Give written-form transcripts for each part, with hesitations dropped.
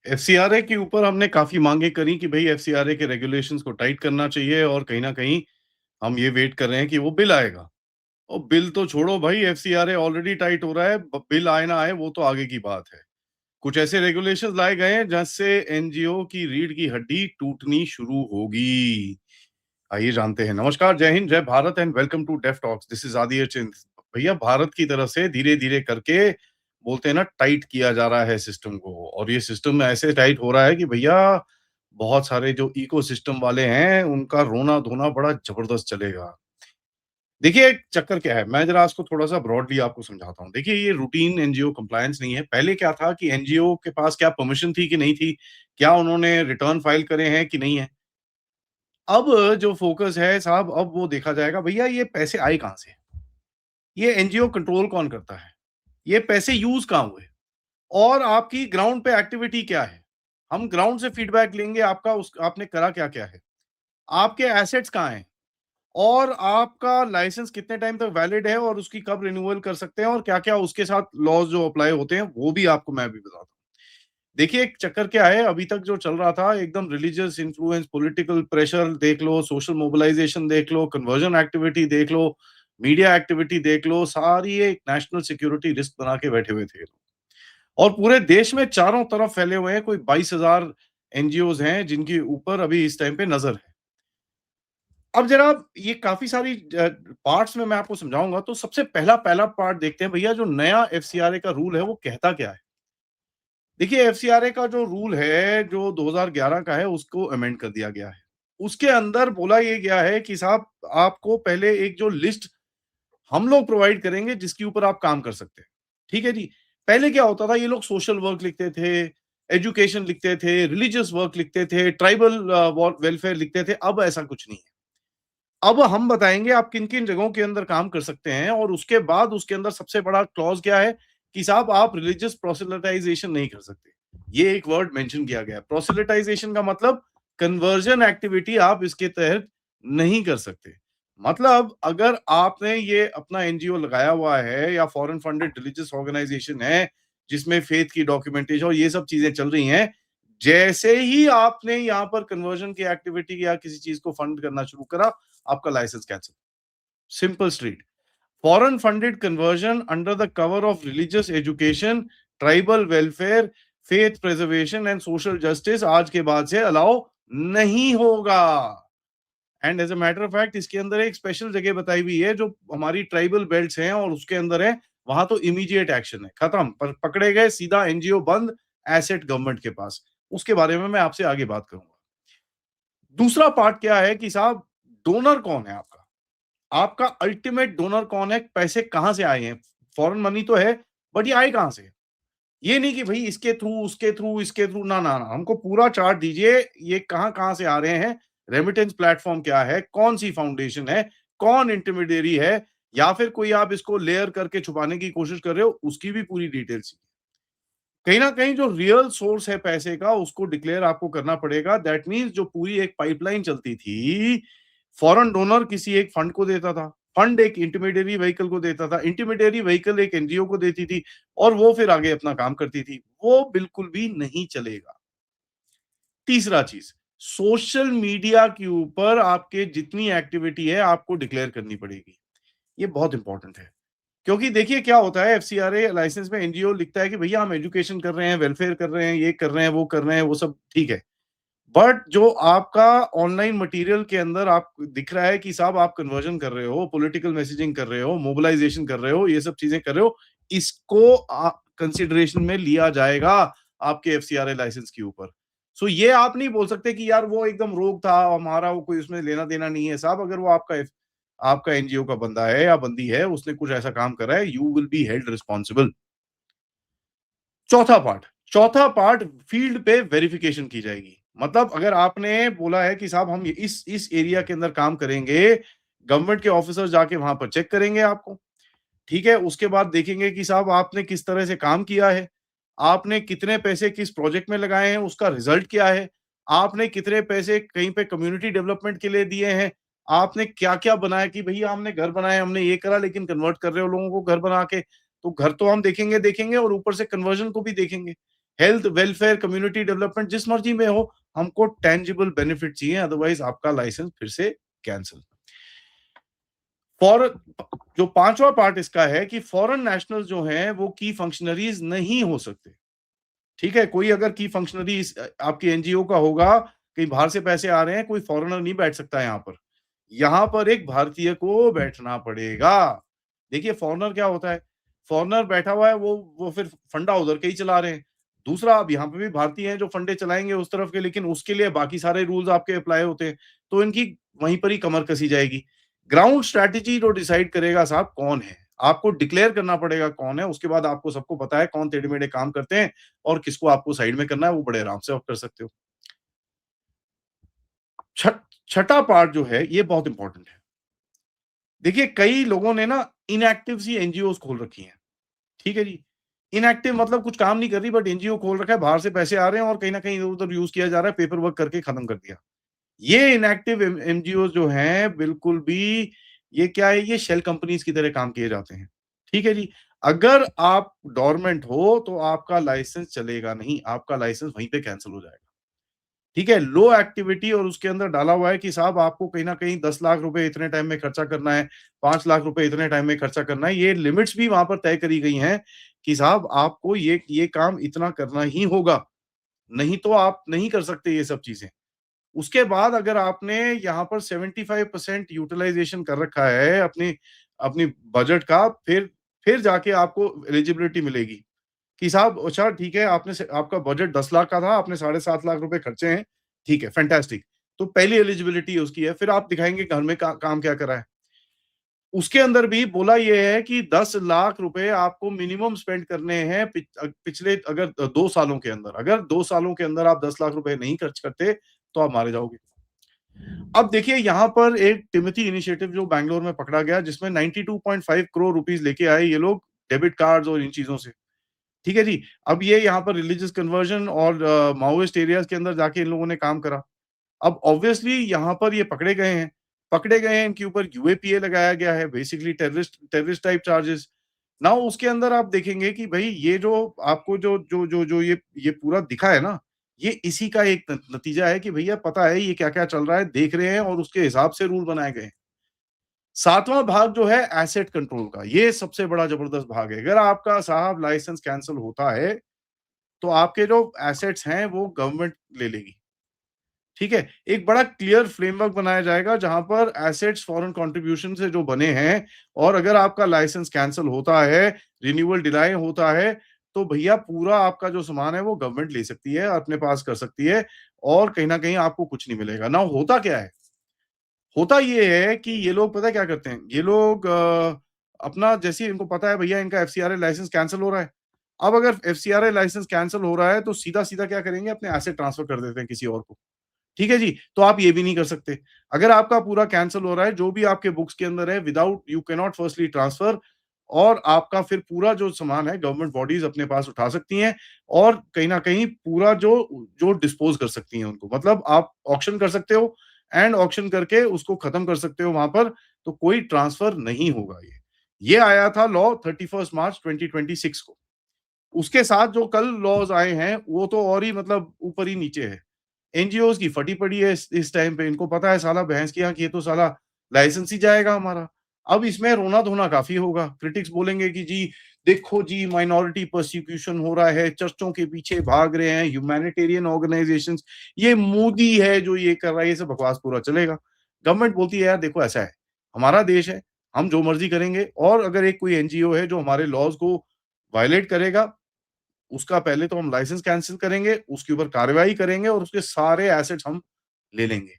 FCRA के ऊपर हमने काफ़ी माँगे करी कि भई एफसीआरए के रेगुलेशंस को टाइट करना चाहिए और कहीं न कहीं हम ये वेट कर रहे हैं कि वो बिल आएगा। और बिल तो छोड़ो भाई, एफसीआरए ऑलरेडी टाइट हो रहा है, ब बिल आए ना आए वो तो आगे की बात है। कुछ ऐसे रेगुलेशंस लाए गए हैं जिससे एनजीओ की रीढ़ की हड्डी टूटनी शुरू होगी। आइए जानते हैं। नमस्कार, जय हिंद, जय Bharat and welcome to deaf talks. This is Aditya Chint. भैया भारत की तरफ से धीरे-धीरे करके बोलते हैं ना, टाइट किया जा रहा है सिस्टम को, और ये सिस्टम ऐसे टाइट हो रहा है कि भैया बहुत सारे जो इकोसिस्टम वाले हैं उनका रोना-धोना बड़ा ज़बरदस्त चलेगा। देखिए, चक्कर क्या है, मैं ज़रा इसको थोड़ा-सा ब्रॉडली आपको समझाता हूँ। देखिए, ये रूटीन एनजीओ कंप्लायंस नहीं है। पहले क्या था कि एनजीओ के पास क्या परमिशन थी कि नहीं थी? क्या उन्होंने रिटर्न फाइल करे हैं कि नहीं है? अब जो फ़ोकस है साहब, अब वो देखा जाएगा भैया ये पैसे आए कहाँ से? ये एनजीओ कंट्रोल कौन करता है? ये पैसे यूज़ कहाँ हुए? और आपकी ग्राउंड पे एक्टिविटी क्या है? हम ग्राउंड से फीडबैक लेंगे, आपका उस आपने करा क्या-क्या है? आपके एसेट्स कहाँ हैं? और आपका लाइसेंस कितने टाइम तक वैलिड है और उसकी कब रिन्यूअल कर सकते हैं और क्या-क्या उसके साथ लॉज़ जो अप्लाई होते हैं, वो भी आपको मैं अभी बताता हूँ। देखिए, एक चक्कर क्या है, अभी तक जो चल रहा था एकदम रिलिजियस इन्फ्लुएंस, पॉलिटिकल प्रेशर देख लो, सोशल मोबिलाइजेशन देख लो, कन्वर्जन एक्टिविटी देख लो, मीडिया एक्टिविटी देख लो, सारी एक नेशनल सिक्योरिटी रिस्क बना के बैठे हुए थे ये लोग। और पूरे देश में चारों तरफ फैले हुए हैं, कोई 22,000 एनजीओज़ हैं जिनके ऊपर अभी इस टाइम पे नज़र है। अब ज़रा ये काफ़ी सारी पार्ट्स में मैं आपको समझाऊँगा, तो सबसे पहला पहला पार्ट देखते हैं भैया, जो नया एफसीआरए का रूल है वो कहता क्या है? देखिए, एफसीआरए का जो रूल है, जो 2011 का है, उसको अमेंड कर दिया गया है। उसके अंदर बोला ये गया है कि साहब, आपको पहले एक जो लिस्ट हम लोग प्रोवाइड करेंगे जिसके ऊपर आप काम कर सकते हैं। ठीक है जी? पहले क्या होता था, ये लोग सोशल वर्क लिखते थे, एजुकेशन लिखते थे, रिलिजियस वर्क लिखते थे, ट्राइबल वेलफेयर लिखते थे, अब ऐसा कुछ नहीं है। अब हम बताएँगे आप किन-किन जगहों के अंदर काम कर सकते हैं, और उसके बाद उसके अंदर सबसे बड़ा क्लॉज़ क्या है कि साहब आप रिलिजियस प्रोसेलिटाइज़ेशन नहीं कर सकते। ये एक वर्ड मेंशन किया गया है। प्रोसेलिटाइज़ेशन का मतलब कन्वर्जन एक्टिविटी आप इसके तहत नहीं कर सकते। मतलब अगर आपने ये अपना एनजीओ लगाया हुआ है या फॉरेन फंडेड रिलिजियस ऑर्गनाइज़ेशन है, जिसमें फेथ की डॉक्यूमेंटेशन और ये सब चीज़ें चल रही हैं, जैसे ही आपने यहाँ पर कन्वर्जन की एक्टिविटी या किसी चीज़ को फंड करना शुरू करा, आपका license cancel. Simple street. Foreign funded conversion under the cover of religious education, tribal welfare, faith preservation and social justice आज के बाद से अलाउ नहीं होगा। And as a matter of fact, इसके अंदर एक स्पेशल जगह बताई हुई है जो हमारी ट्राइबल बेल्ट्स हैं और उसके अंदर है, वहां तो इमीडिएट एक्शन है, खत्म, पर पकड़े गए सीधा एनजीओ बंद, एसेट गवर्नमेंट के पास। उसके बारे में मैं आपसे आगे बात करूंगा। दूसरा पार्ट क्या है कि साहब, डोनर कौन है आपका? आपका अल्टीमेट डोनर कौन है? पैसे कहाँ से आए हैं? फॉरेन मनी तो है, बट ये आए कहाँ से? ये नहीं कि भई इसके थ्रू, उसके थ्रू, इसके थ्रू, ना, ना, ना। हमको पूरा चार्ट दीजिए, ये कहाँ-कहाँ से आ रहे हैं? रेमिटेंस प्लेटफ़ॉर्म क्या है? कौन-सी फाउंडेशन है? कौन इंटरमीडिएरी है? या फिर कोई आप इसको लेयर करके छुपाने की कोशिश कर रहे हो, उसकी भी पूरी डिटेल्स। कहीं न कहीं जो रियल सोर्स है पैसे का, उसको डिक्लेयर आपको करना पड़ेगा। दैट मीन्स जो पूरी एक पाइपलाइन चलती थी, फॉरेन डोनर किसी एक फंड को देता था, फंड एक इंटरमीडिएरी व्हीकल को देता था, इंटरमीडिएरी व्हीकल एक एनजीओ को देती थी और वो फिर आगे अपना काम करती थी। वो बिल्कुल भी नहीं चलेगा। तीसरा चीज़, सोशल मीडिया के ऊपर आपके जितनी एक्टिविटी है, आपको डिक्लेयर करनी पड़ेगी। ये बहुत इंपॉर्टेंट है। क्योंकि देखिए क्या होता है, एफसीआरए लाइसेंस में एनजीओ लिखता है कि भैया हम एजुकेशन कर रहे हैं, वेलफेयर कर रहे हैं, ये कर रहे हैं, वो कर रहे हैं, वो सब ठीक है। बट जो आपका ऑनलाइन मटेरियल के अंदर आप दिख रहा है कि साहब आप कन्वर्जन कर रहे हो, पॉलिटिकल मैसेजिंग कर रहे हो, मोबिलाइजेशन कर रहे हो, ये सब चीज़ें कर रहे हो, इसको कंसिडरेशन में लिया जाएगा आपके एफसीआरए लाइसेंस के ऊपर। सो ये आप नहीं बोल सकते कि यार वो एकदम रोग था, हमारा वो कोई उसमें लेना-देना नहीं है। साहब अगर वो आपका एनजीओ का बंदा है या बंदी है, उसने कुछ ऐसा काम करा है, you will be held responsible. चौथा पार्ट चौथा पार्ट फील्ड पे वेरिफिकेशन की जाएगी। मतलब अगर आपने बोला है कि साहब हम इस एरिया के अंदर काम करेंगे, गवर्नमेंट के ऑफिसर जाके वहां पर चेक करेंगे आपको। ठीक है, उसके बाद देखेंगे कि साहब आपने किस तरह से काम किया है, आपने कितने पैसे किस प्रोजेक्ट में लगाए हैं, उसका रिजल्ट क्या है, आपने कितने पैसे कहीं पे कम्युनिटी डेवलपमेंट के लिए दिए हैं, आपने क्या-क्या बनाया कि भैया हमने घर बनाए, हमने ये करा, लेकिन कन्वर्ट कर रहे हो लोगों को घर बना के, तो घर तो हम देखेंगे देखेंगे और ऊपर से कन्वर्जन को भी देखेंगे। हेल्थ, वेलफेयर, कम्युनिटी डेवलपमेंट जिस मर्जी में हो, हमको टेंजिबल बेनिफिट चाहिए, अदरवाइज़ आपका लाइसेंस फिर से कैंसल। फॉर जो 5वां पार्ट इसका है कि फॉरेन नेशनल्स जो हैं, वो की फंक्शनरीज़ नहीं हो सकते। ठीक है? कोई अगर की फंक्शनरी आपकी एनजीओ का होगा, कहीं बाहर से पैसे आ रहे हैं, कोई फॉरेनर नहीं बैठ सकता यहाँ पर। यहाँ पर एक भारतीय को बैठना पड़ेगा। देखिए फॉरेनर क्या होता है, फॉरेनर बैठा हुआ है वो फिर फंडा उधर के ही चला रहे हैं। दूसरा अब यहाँ पे भी भारतीय हैं जो फंडे चलाएँगे उस तरफ के, लेकिन उसके लिए बाकी सारे रूल्स आपके अप्लाई होते हैं, तो इनकी वहीं पर ही कमर कसी जाएगी। ग्राउंड स्ट्रैटेजी जो डिसाइड करेगा साहब कौन है, आपको डिक्लेयर करना पड़ेगा कौन है, उसके बाद आपको सबको पता है कौन टेढ़े-मेढ़े काम करते हैं और किसको आपको साइड में करना है, वो बड़े आराम से आप कर सकते हो। छठ छठा पार्ट जो है, ये बहुत इम्पोर्टेंट है। देखिए, कई लोगों ने ना इनएक्टिव सी एनजीओज़ खोल रखी हैं, ठीक है जी? इनएक्टिव मतलब कुछ काम नहीं कर रही बट एनजीओ खोल रखा है, बाहर से पैसे आ रहे हैं और कहीं न कहीं इधर-उधर यूज़ किया जा रहा है, पेपर वर्क करके खत्म कर दिया। ये इनएक्टिव एनजीओज़ जो हैं, बिल्कुल भी ये क्या है, ये शेल कंपनीज़ की तरह काम किए जाते हैं, ठीक है जी? अगर आप डोरमेंट हो, तो आपका लाइसेंस चलेगा नहीं, आपका लाइसेंस वहीं पे कैंसल हो जाएगा। ठीक है, लो एक्टिविटी और उसके अंदर डाला हुआ है कि साहब आपको कहीं न कहीं 10 लाख रुपए इतने टाइम में खर्चा करना है, 5 लाख रुपए इतने टाइम में खर्चा करना है। ये लिमिट्स भी वहाँ पर तय करी गई हैं कि साहब आपको ये काम इतना करना ही होगा, नहीं तो आप नहीं कर सकते ये सब चीज़ें। उसके बाद अगर आपने यहाँ पर 75% यूटिलाइज़ेशन कर रखा है अपनी अपनी बजट का, फिर जाके आपको एलिजिबिलिटी मिलेगी। कि साहब अच्छा ठीक है आपने से आपका बजट 10 लाख का था, आपने साढ़े 7 लाख रुपए खर्चे हैं, ठीक है फैंटास्टिक। तो पहली एलिजिबिलिटी उसकी है, फिर आप दिखाएँगे घर में काम क्या करा है। उसके अंदर भी बोला ये है कि 10 लाख रुपए आपको मिनिमम स्पेंड करने हैं पिछले अगर 2 सालों के अंदर। अगर 2 सालों के अंदर आप 10 लाख रुपए नहीं खर्च करते, तो आप मारे जाओगे। अब देखिए यहाँ पर एक टिमोथी इनिशिएटिव जो बैंगलोर में पकड़ा गया जिसमें 92.5 करोड़ रुपीज़ लेके आए ये लोग डेबिट कार्ड्स और इन चीज़ों से। ठीक है जी। अब ये यहाँ पर रिलीजियस कन्वर्जन और माओइस्ट एरियाज़ के अंदर जाके इन लोगों ने काम करा। अब ऑब्वियसली यहाँ पर ये पकड़े गए हैं। पकड़े गए हैं, इनके ऊपर यूएपीए लगाया गया है, basically terrorist terrorist type charges. Now उसके अंदर आप देखेंगे कि भई ये जो आपको जो ये पूरा दिखा है ना, ये इसी का एक नतीजा है कि भैया पता है ये क्या-क्या चल रहा है, देख रहे हैं और उसके हिसाब से रूल बनाए गए हैं। 7वां भाग जो है एसेट कंट्रोल का, ये सबसे बड़ा ज़बरदस्त भाग है। अगर आपका साहब लाइसेंस कैंसल होता है, तो आपके जो एसेट्स हैं वो गवर्नमेंट ले लेगी। ठीक है? एक बड़ा क्लियर फ्रेमवर्क बनाया जाएगा जहाँ पर एसेट्स फॉरेन कंट्रीब्यूशन से जो बने हैं और अगर आपका लाइसेंस कैंसल होता है, रिन्यूअल डिले होता है, तो भैया पूरा आपका जो सामान है वो गवर्नमेंट ले सकती है, अपने पास कर सकती है और कहीं न कहीं आपको कुछ नहीं मिलेगा। नाउ होता क्या है? होता ये है कि ये लोग पता है क्या करते हैं? ये लोग अपना जैसे ही इनको पता है भैया इनका एफसीआरए लाइसेंस कैंसल हो रहा है। अब अगर एफसीआरए लाइसेंस कैंसल हो रहा है तो सीधा-सीधा क्या करेंगे अपने एसेट ट्रांसफर कर देते हैं किसी और को। ठीक है जी? तो आप ये भी नहीं कर सकते। अगर आपका पूरा कैंसल हो रहा है, जो भी आपके बुक्स के अंदर है without you can not firstly transfer और आपका फिर पूरा जो सामान है गवर्नमेंट बॉडीज़ अपने पास उठा सकती हैं और कहीं न कहीं पूरा जो जो डिस्पोज़ कर सकती हैं उनको। मतलब आप ऑक्शन कर सकते हो एंड ऑक्शन करके उसको खत्म कर सकते हो वहाँ पर, तो कोई ट्रांसफर नहीं होगा ये। ये आया था लॉ 31 मार्च 2026 को। उसके साथ जो कल लॉज़ आए हैं, वो तो और ही मतलब ऊपर ही नीचे है। एनजीओज़ की फटी पड़ी है इस टाइम पे, इनको पता है साला भैंस की आँख ये तो साला लाइसेंस ही जाएगा हमारा। अब इसमें रोना-धोना काफ़ी होगा। क्रिटिक्स बोलेंगे कि जी, देखो जी माइनॉरिटी पर्सिक्यूशन हो रहा है, चर्चों के पीछे भाग रहे हैं, ह्यूमैनिटेरियन ऑर्गनाइज़ेशंस, ये मोदी है जो ये कर रहा है, ये सब बकवास पूरा चलेगा। गवर्नमेंट बोलती है यार देखो ऐसा है, हमारा देश है, हम जो मर्ज़ी करेंगे और अगर एक कोई एनजीओ है जो हमारे लॉज़ को वायलेट करेगा उसका पहले तो हम लाइसेंस कैंसल करेंगे, उसके ऊपर कार्रवाई करेंगे और उसके सारे एसेट्स हम ले लेंगे।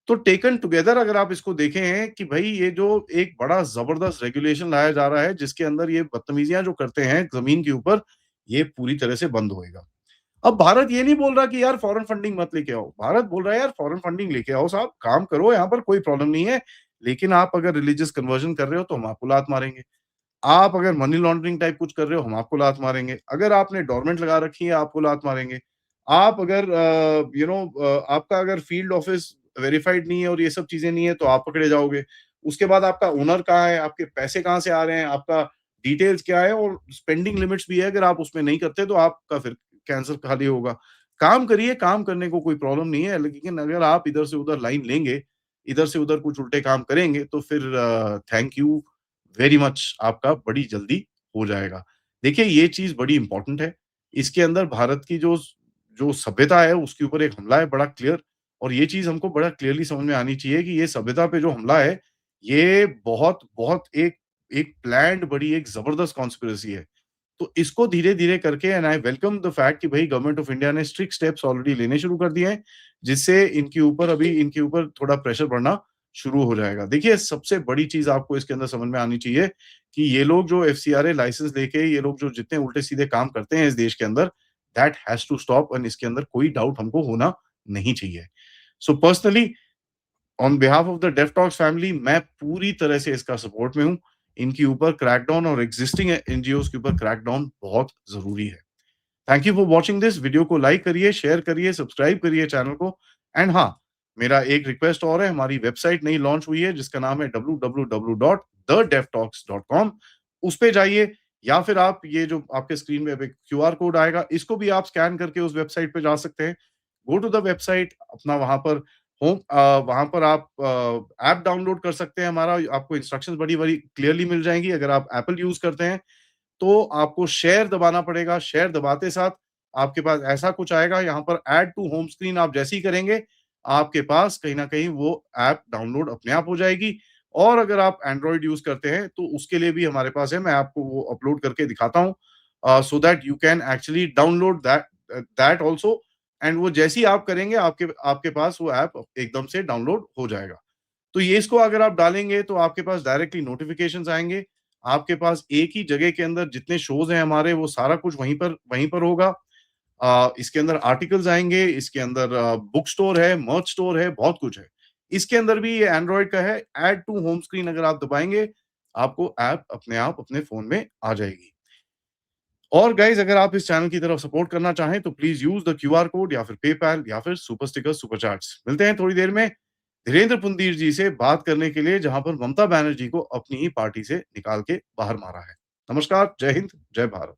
तो टेकन टुगेदर अगर आप इसको देखें कि भई ये जो एक बड़ा ज़बरदस्त रेगुलेशन लाया जा रहा है, जिसके अंदर ये बदतमीज़ियाँ जो करते हैं ज़मीन के ऊपर, ये पूरी तरह से बंद होएगा। अब भारत ये नहीं बोल रहा कि यार फॉरेन फंडिंग मत लेके आओ। भारत बोल रहा है यार फॉरेन फंडिंग लेके आओ साहब, काम करो यहाँ पर कोई प्रॉब्लम नहीं है। लेकिन आप अगर रिलिजियस कन्वर्जन कर रहे हो तो हम आपको लात मारेंगे। आप अगर मनी लॉन्ड्रिंग टाइप कुछ कर रहे हो, हम आपको लात मारेंगे। अगर आपने डोरमेंट लगा रखी है, आपको लात मारेंगे। आप अगर आपका अगर फील्ड ऑफिस वेरिफाइड नहीं है और ये सब चीज़ें नहीं है, तो आप पकड़े जाओगे। उसके बाद आपका ओनर कहाँ है, आपके पैसे कहाँ से आ रहे हैं, आपका डिटेल्स क्या है और स्पेंडिंग लिमिट्स भी है, अगर आप उसमें नहीं करते, तो आपका फिर कैंसर खाली होगा। काम करिए, काम करने को कोई प्रॉब्लम नहीं है, लेकिन अगर आप इधर से उधर लाइन लेंगे, इधर से उधर कुछ उल्टे काम करेंगे, तो फिर थैंक यू वेरी मच, आपका बड़ी जल्दी हो जाएगा। देखिए, ये चीज़ बड़ी इम्पोर्टेंट है। इसके अंदर भारत की जो जो सभ्यता है, उसके ऊपर एक हमला है बड़ा क्लियर, और ये चीज़ हमको बड़ा क्लियरली समझ में आनी चाहिए कि ये सभ्यता पे जो हमला है, ये बहुत एक एक प्लान्ड बड़ी एक ज़बरदस्त कॉन्स्पिरेसी है। तो इसको धीरे-धीरे करके, and I welcome the fact कि भई गवर्नमेंट ऑफ इंडिया ने स्ट्रिक्ट स्टेप्स ऑलरेडी लेने शुरू कर दिए हैं, जिससे इनके ऊपर थोड़ा प्रेशर बढ़ना शुरू हो जाएगा। देखिए, सबसे बड़ी चीज़ आपको इसके अंदर समझ में आनी चाहिए कि ये लोग जो एफसीआरए लाइसेंस लेके ये लोग जो जितने उल्टे-सीधे काम करते हैं इस देश के अंदर, that has to stop, and इसके अंदर कोई डाउट हमको होना नहीं चाहिए। So personally on behalf of the deaf talks family, मैं पूरी तरह से इसका सपोर्ट में हूँ। इनके ऊपर क्रैकडाउन और एक्जिस्टिंग एनजीओज़ के ऊपर क्रैकडाउन बहुत ज़रूरी है। Thank you for watching this. Video को लाइक करिए, शेयर करिए, सब्सक्राइब करिए चैनल को, एंड हाँ, मेरा एक रिक्वेस्ट और है, हमारी वेबसाइट नई लॉन्च हुई है जिसका नाम है www.thedevtalks.com। उस पे जाइए, या फिर आप ये जो आपके स्क्रीन में अभी क्यूआर कोड आएगा, इसको भी आप स्कैन करके उस वेबसाइट पे जा सकते हैं। गो टू द वेबसाइट, अपना वहाँ पर वहाँ पर आप ऐप डाउनलोड कर सकते हैं हमारा, आपको इंस्ट्रक्शंस बड़ी-बड़ी क्लियरली मिल जाएँगी। अगर आप एप्पल यूज़ करते हैं, तो आपको शेयर दबाना पड़ेगा। शेयर दबाते साथ आपके पास ऐसा कुछ आएगा, यहाँ पर ऐड टू होम स्क्रीन आप जैसे ही करेंगे, आपके पास कहीं न कहीं वो ऐप डाउनलोड अपने आप हो जाएगी। और अगर आप एंड्रॉइड यूज़ करते हैं, तो उसके लिए भी हमारे पास है, मैं आपको वो अपलोड करके दिखाता हूँ, so that you can actually download that also, and वो जैसे ही आप करेंगे, आपके आपके पास वो ऐप एकदम से डाउनलोड हो जाएगा। तो ये इसको अगर आप डालेंगे, तो आपके पास डायरेक्टली नोटिफ़िकेशंस आएँगे। आपके पास एक ही जगह के अंदर जितने शोज़ हैं हमारे, वो सारा कुछ वहीं पर होगा। इसके अंदर आर्टिकल्स आएँगे, इसके अंदर बुक स्टोर है, मर्च स्टोर है, बहुत कुछ है। इसके अंदर भी ये एंड्रॉयड का है, ऐड टू होम स्क्रीन अगर आप दबाएँगे, आपको ऐप अपने आप अपने फ़ोन में आ जाएगी। और गाइज़, अगर आप इस चैनल की तरफ सपोर्ट करना चाहें, तो please use the QR code, या फिर पेपैल, या फिर सुपर स्टिकर, सुपर चैट्स। मिलते हैं थोड़ी देर में धीरेन्द्र पुंदीर जी से बात करने के लिए, जहां पर ममता बनर्जी को अपनी ही पार्टी से निकाल के बाहर मारा है। नमस्कार, जय हिंद, जय भारत।